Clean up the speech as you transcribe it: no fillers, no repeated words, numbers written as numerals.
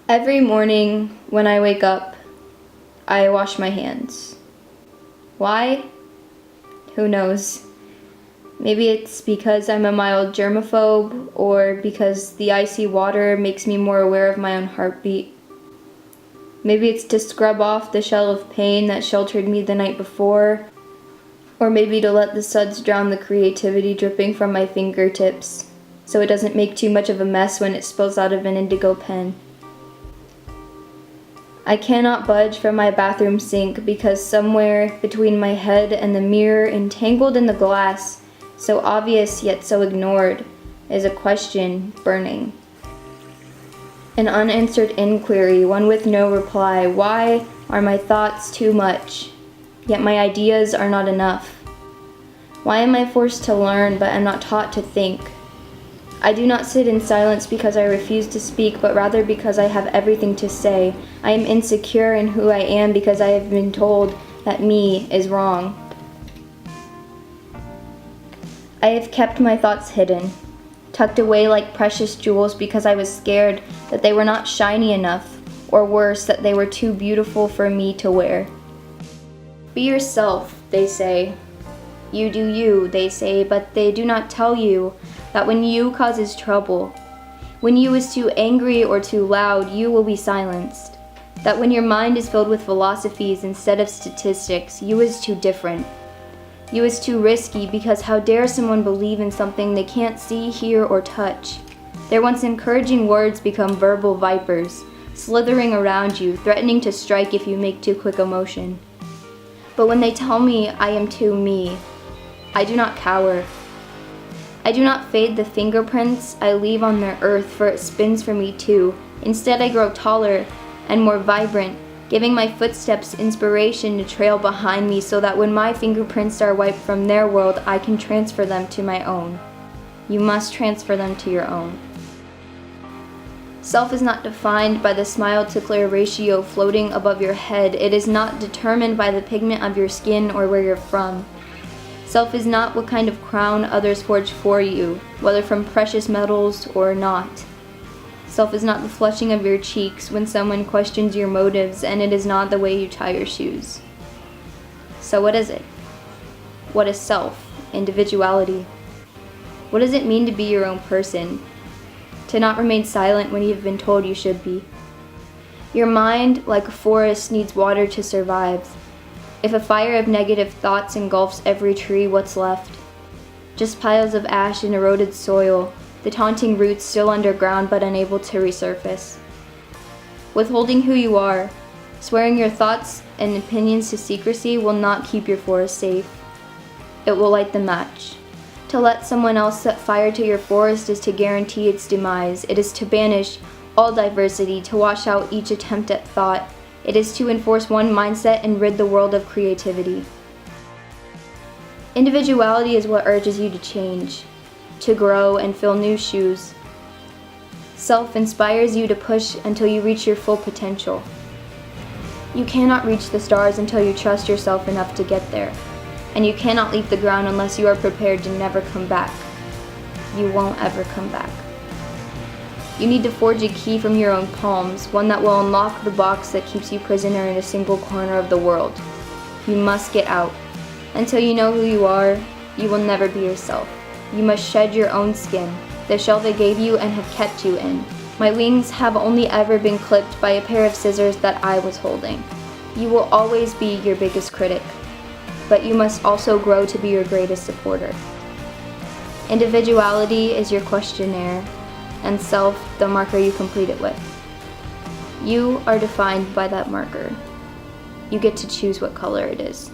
Every morning when I wake up, I wash my hands. Why? Who knows? Maybe it's because I'm a mild germaphobe, or because the icy water makes me more aware of my own heartbeat. Maybe it's to scrub off the shell of pain that sheltered me the night before, or maybe to let the suds drown the creativity dripping from my fingertips, so it doesn't make too much of a mess when it spills out of an indigo pen. I cannot budge from my bathroom sink because somewhere between my head and the mirror, entangled in the glass, so obvious yet so ignored, is a question burning. An unanswered inquiry, one with no reply. Why are my thoughts too much, yet my ideas are not enough? Why am I forced to learn but am not taught to think? I do not sit in silence because I refuse to speak, but rather because I have everything to say. I am insecure in who I am because I have been told that me is wrong. I have kept my thoughts hidden, tucked away like precious jewels because I was scared that they were not shiny enough, or worse, that they were too beautiful for me to wear. Be yourself, they say. You do you, they say, but they do not tell you that when you causes trouble, when you is too angry or too loud, you will be silenced. That when your mind is filled with philosophies instead of statistics, you is too different. You is too risky because how dare someone believe in something they can't see, hear, or touch? Their once encouraging words become verbal vipers, slithering around you, threatening to strike if you make too quick a motion. But when they tell me I am too me, I do not cower. I do not fade the fingerprints I leave on their earth, for it spins for me too. Instead, I grow taller and more vibrant, giving my footsteps inspiration to trail behind me so that when my fingerprints are wiped from their world, I can transfer them to my own. You must transfer them to your own. Self is not defined by the smile-to-clear ratio floating above your head. It is not determined by the pigment of your skin or where you're from. Self is not what kind of crown others forge for you, whether from precious metals or not. Self is not the flushing of your cheeks when someone questions your motives, and it is not the way you tie your shoes. So what is it? What is self? Individuality. What does it mean to be your own person? To not remain silent when you've been told you should be. Your mind, like a forest, needs water to survive. If a fire of negative thoughts engulfs every tree, what's left? Just piles of ash and eroded soil, the taunting roots still underground but unable to resurface. Withholding who you are, swearing your thoughts and opinions to secrecy will not keep your forest safe. It will light the match. To let someone else set fire to your forest is to guarantee its demise. It is to banish all diversity, to wash out each attempt at thought. It is to enforce one mindset and rid the world of creativity. Individuality is what urges you to change, to grow and fill new shoes. Self inspires you to push until you reach your full potential. You cannot reach the stars until you trust yourself enough to get there, and you cannot leave the ground unless you are prepared to never come back. You won't ever come back. You need to forge a key from your own palms, one that will unlock the box that keeps you prisoner in a single corner of the world. You must get out. Until you know who you are, you will never be yourself. You must shed your own skin, the shell they gave you and have kept you in. My wings have only ever been clipped by a pair of scissors that I was holding. You will always be your biggest critic, but you must also grow to be your greatest supporter. Individuality is your questionnaire, and self the marker you complete it with. You are defined by that marker. You get to choose what color it is.